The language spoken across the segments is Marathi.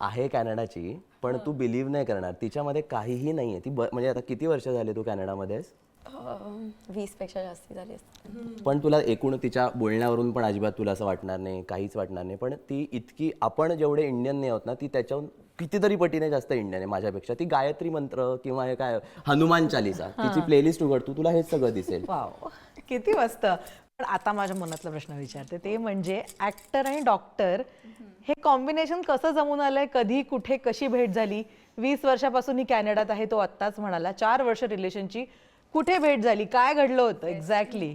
आहे कॅनडाची, पण तू बिलीव्ह नाही करणार, तिच्यामध्ये काहीही नाहीये. ती म्हणजे आता किती वर्ष झाले तू कॅनडामध्ये आहेस? 20 पेक्षा जास्ती झाली असतील. पण तुला एकूण तिच्या बोलण्यावरून पण अजिबात तुला असं वाटणार नाही, काहीच वाटणार नाही. पण ती इतकी, आपण जेवढे इंडियन नाही आहोत ना, ती त्याच्याहून कितीतरी पटीने जास्त इंडियन आहे माझ्यापेक्षा. ती गायत्री मंत्र किंवा हे काय हनुमान चालीसा, तिची प्लेलिस्ट उघड तू, तुला हेच सगळं दिसेल. वाव, किती मस्त. पण आता माझ्या मनातला प्रश्न विचारते, ते म्हणजे ऍक्टर आणि डॉक्टर हे कॉम्बिनेशन कसं जमून आलंय? कधी, कुठे, कशी भेट झाली? 20 वर्षापासून ही कॅनडात आहे, तो आत्ताच म्हणाला. 4 वर्ष रिलेशनची, कुठे भेट झाली? काय घडलं होतं एक्झॅक्टली?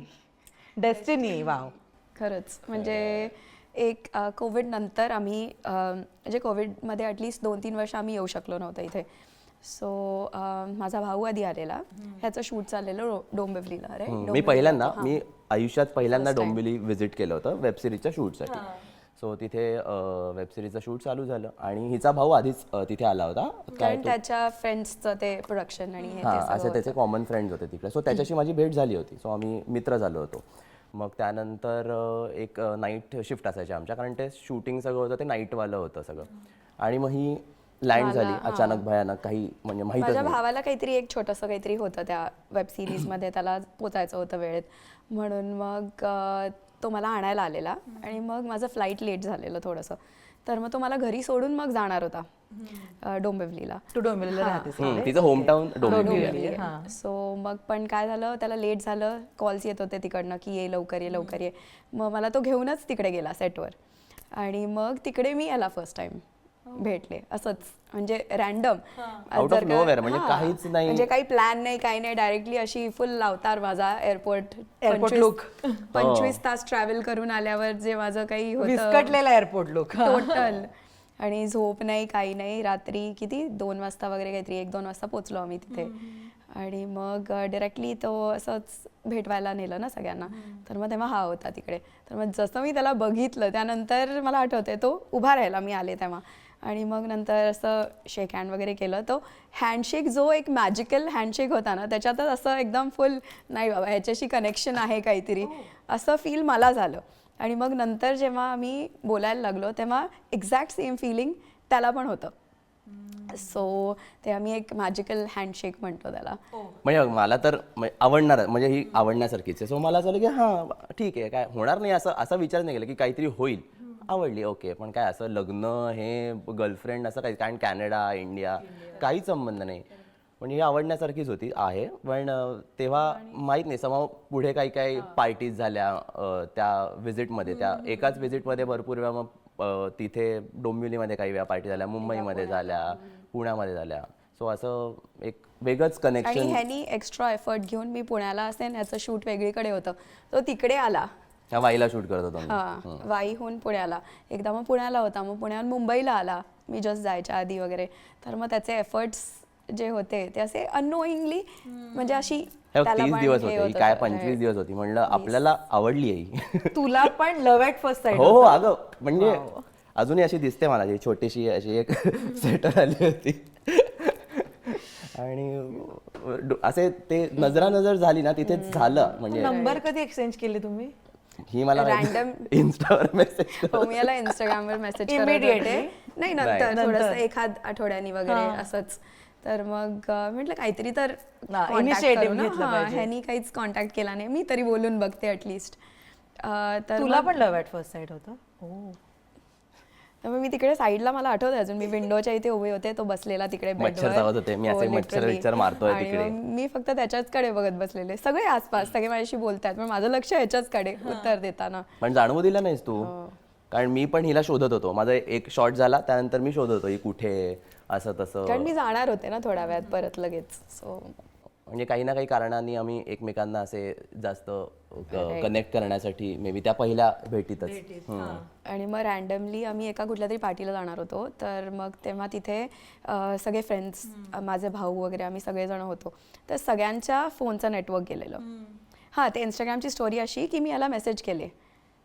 डेस्टिनी. वाव. खरंच म्हणजे एक कोविड नंतर आम्ही म्हणजे कोविडमध्ये ॲटलिस्ट 2-3 वर्ष आम्ही येऊ शकलो नव्हतो इथे. सो माझा भाऊ आधी आलेला, ह्याचं शूट चाललेलं डोंबिवलीला. मी पहिल्यांदा, मी आयुष्यात पहिल्यांदा डोंबिवली व्हिजिट केलं होतं वेब सिरीजच्या शूटसाठी. सो तिथे वेब सिरीजचं शूट चालू झालं आणि हिचा भाऊ आधीच तिथे आला होता. कारण त्याच्या फ्रेंड्सचं ते प्रोडक्शन आणि हे हां, असे त्याचे कॉमन फ्रेंड्स होते तिकडे. सो त्याच्याशी माझी भेट झाली होती. सो आम्ही मित्र झालो होतो. मग त्यानंतर एक नाईट शिफ्ट असायची आमच्या, कारण ते शूटिंग सगळं होतं ते नाईटवालं होतं सगळं. आणि मग ही लँड झाली अचानक, भयानक, काही म्हणजे माहीतच माझ्या नाही. भावाला काहीतरी एक छोटंसं काहीतरी होतं त्या वेब सिरीजमध्ये, त्याला पोचायचं होतं वेळेत, म्हणून मग तो मला आणायला आलेला. आणि मग माझं फ्लाईट लेट झालेलं थोडंसं, तर मग तो मला घरी सोडून मग जाणार होता डोंबिवलीला. तू डोंबिवलीला राहतेस? तिचं होमटाऊन डोंबिवली. सो मग पण काय झालं, त्याला लेट झालं, कॉल्स येत होते तिकडनं की ये लवकर ये लवकर ये. मग मला तो घेऊनच तिकडे गेला सेटवर. आणि मग तिकडे मी याला फर्स्ट टाइम भेटले असंच, म्हणजे रॅन्डम, आउट ऑफ नोवेअर, म्हणजे काहीच नाही, म्हणजे काही प्लॅन नाही, काही नाही, डायरेक्टली अशी फुल अवतार माझा. Airport look. 25 तास ट्रॅव्हल करून आल्यावर जे माझं काही होतं, विस्कटलेला एअरपोर्ट लुक टोटल. आणि झोप नाही, काही नाही. रात्री किती 2 वाजता वगैरे काहीतरी 1-2 वाजता पोचलो आम्ही तिथे. आणि मग डायरेक्टली तो असंच भेटवायला नेलं ना सगळ्यांना. तर मग तेव्हा हा होता तिकडे. तर मग जसं मी त्याला बघितलं त्यानंतर मला आठवतंय तो उभा राहिला, मी आले तेव्हा. आणि मग नंतर असं शेक हँड वगैरे केलं. तो हँडशेक जो एक मॅजिकल हँडशेक होता ना, त्याच्यातच असं एकदम फुल, नाही बाबा ह्याच्याशी कनेक्शन आहे काहीतरी, असं फील मला झालं. आणि मग नंतर जेव्हा आम्ही बोलायला लागलो तेव्हा एक्झॅक्ट सेम फिलिंग त्याला पण होतं. सो ते आम्ही एक मॅजिकल हँडशेक म्हणतो त्याला. म्हणजे मला तर आवडणार, म्हणजे ही आवडण्यासारखीच आहे. सो मला असं की हां ठीक आहे, काय होणार नाही, असं असा विचार नाही केला की काहीतरी होईल. आवडली ओके, पण काय असं लग्न, हे गर्लफ्रेंड, असं काही, कारण कॅनडा इंडिया काहीच संबंध नाही. म्हणजे ही आवडण्यासारखीच होती आहे. पण तेव्हा माहीत नाही, समाव पुढे काही काही पार्टीज झाल्या त्या व्हिजिटमध्ये. त्या एकाच व्हिजिटमध्ये भरपूर वेळा मग तिथे डोंबिवलीमध्ये काही वेळा पार्टी झाल्या, मुंबईमध्ये झाल्या, पुण्यामध्ये झाल्या. सो असं एक वेगळंच कनेक्शन. आणि ह्यानी एक्स्ट्रा एफर्ट घेऊन, मी पुण्याला असेन, ह्याचं शूट वेगळीकडे होतं, तो तिकडे आला. वाईला शूट करत होतो. हां, वाईहून पुण्याला एकदा, मग पुण्याला होता, मग पुण्याहून मुंबईला आला मी जस्ट जायच्या आधी वगैरे. तर मग त्याचे एफर्ट्स जे होते ते असे अननोईंगली, म्हणजे अशी 30 दिवस होते, काय 25 दिवस होती. म्हणलं आपल्याला आवडली आहे. तुला पण लव्ह ॲट फर्स्ट साईट? हो अगं, म्हणजे अजूनही अशी दिसते मला, जी छोटीशी अशी एक सेटर आली होती. आणि असे ते नजरानजर झाली ना, तिथेच झालं. म्हणजे नंबर कधी एक्सचेंज केले तुम्ही? ही मला रॅन्डम इन्स्टावर मेसेज, हो, मी याला इंस्टाग्रामवर मेसेज Immediately? नाही, नंतर थोडंसं एखाद आठवड्यानी वगैरे असंच. तर मग म्हटलं काहीतरी तर इनिशिएटिव्ह घेतलं पाहिजे. ह्यानी काहीच कॉन्टॅक्ट केला नाही, मी तरी बोलून बघते ॲटलिस्ट. तर तुला पण लव्ह ॲट फर्स्ट साईट होतं? हो. तर मग मी तिकडे साईडला, मला आठवतं अजून, मी विंडोच्या इथे उभे होते, तो बसलेला तिकडे मच्छर चावत होते, मी असे मच्छर मारतोय तिकडे. मी फक्त त्याच्याचकडे बघत बसलेले, सगळे आसपास सगळे माझ्याशी बोलतात, पण माझं लक्ष ह्याच्याचकडे उत्तर देताना. पण जाणवू दिलं नाहीस तू, कारण मी पण हिला शोधत होतो. माझा एक शॉट झाला, त्यानंतर मी शोधत होतो ही कुठे, असं तसं. कारण मी जाणार होते ना थोड्या वेळात परत लगेच. सो म्हणजे काही ना काही कारणांनी आम्ही एकमेकांना असे जास्त कनेक्ट करण्यासाठी मे बी त्या पहिल्या भेटीतच. आणि मग रॅन्डमली आम्ही एका कुठल्या तरी पार्टीला जाणार होतो. तर मग तेव्हा तिथे सगळे फ्रेंड्स, माझे भाऊ वगैरे, आम्ही सगळेजण होतो. तर सगळ्यांच्या फोनचं नेटवर्क गेलेलं. हां, ते इंस्टाग्रामची स्टोरी अशी की मी ह्याला मेसेज केले,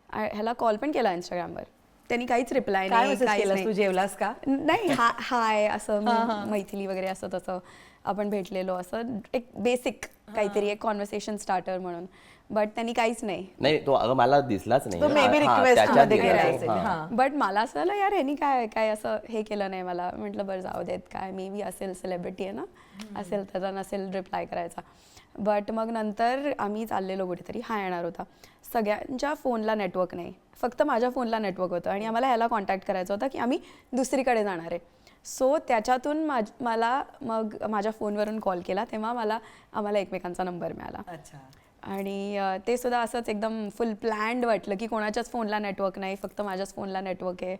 ह्याला कॉल पण केला इंस्टाग्रामवर, त्यांनी काहीच रिप्लाय नाही, काहीच नाही. तू जेवलास का? नाही, हाय असं, मैथिली वगैरे, असं तसं आपण भेटलेलो, असं एक बेसिक काहीतरी एक कॉन्व्हर्सेशन स्टार्टर म्हणून. बट त्यांनी काहीच नाही. नाही तो अगं मला दिसलाच नाही तो maybe हा, request त्याच्यात मध्ये गेला गेला तो. असेल. हा. हा. बट मला असं झालं यार ह्यांनी काय काय असं हे केलं नाही मला. म्हटलं बरं जाऊ देत, काय मे बी असेल, सेलिब्रिटी आहे ना, असेल त्याचा नसेल रिप्लाय करायचा. बट मग नंतर आम्ही चाललेलो कुठेतरी, हा येणार होता. सगळ्यांच्या फोनला नेटवर्क नाही, फक्त माझ्या फोनला नेटवर्क होतं आणि आम्हाला ह्याला कॉन्टॅक्ट करायचं होतं की आम्ही दुसरीकडे जाणार आहे. सो त्याच्यातून मला मग माझ्या फोनवरून कॉल केला, तेव्हा आम्हाला एकमेकांचा नंबर मिळाला. अच्छा. आणि ते सुद्धा असंच एकदम फुल प्लॅन्ड वाटलं की कोणाच्याच फोनला नेटवर्क नाही, फक्त माझ्याच फोनला नेटवर्क आहे.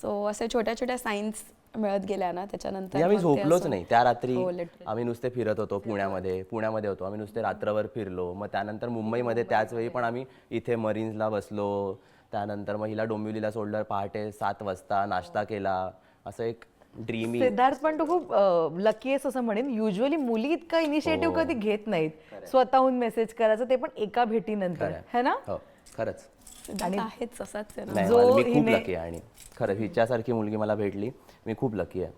सो असे छोट्या छोट्या साईन्स मिळत गेल्या ना त्याच्यानंतर आम्ही मग ते झोपलोच असं- नाही त्या रात्री. हो, literally. आम्ही नुसते फिरत होतो पुण्यामध्ये होतो. आम्ही नुसते रात्रभर फिरलो. मग त्यानंतर मुंबईमध्ये त्याच वेळी पण आम्ही इथे मरीन्सला बसलो. त्यानंतर मग हिला डोंबिवलीला सोडलं, पहाटे 7 वाजता नाश्ता केला. असं एक ड्रीमी. सिद्धार्थ पण तो खूप लकी आहेस असं म्हणेन. युजली मुली इतका इनिशिएटिव्ह कधी घेत नाहीत स्वतःहून मेसेज करायचं, ते पण एका भेटीनंतर, है ना? हो खरंच. सिद्धार्थ आहेच असाच आहे ना. नाही जो मी खूप हिने- लकी आहे आणि खरं हिच्यासारखी मुलगी मला भेटली, मी खूप लकी आहे.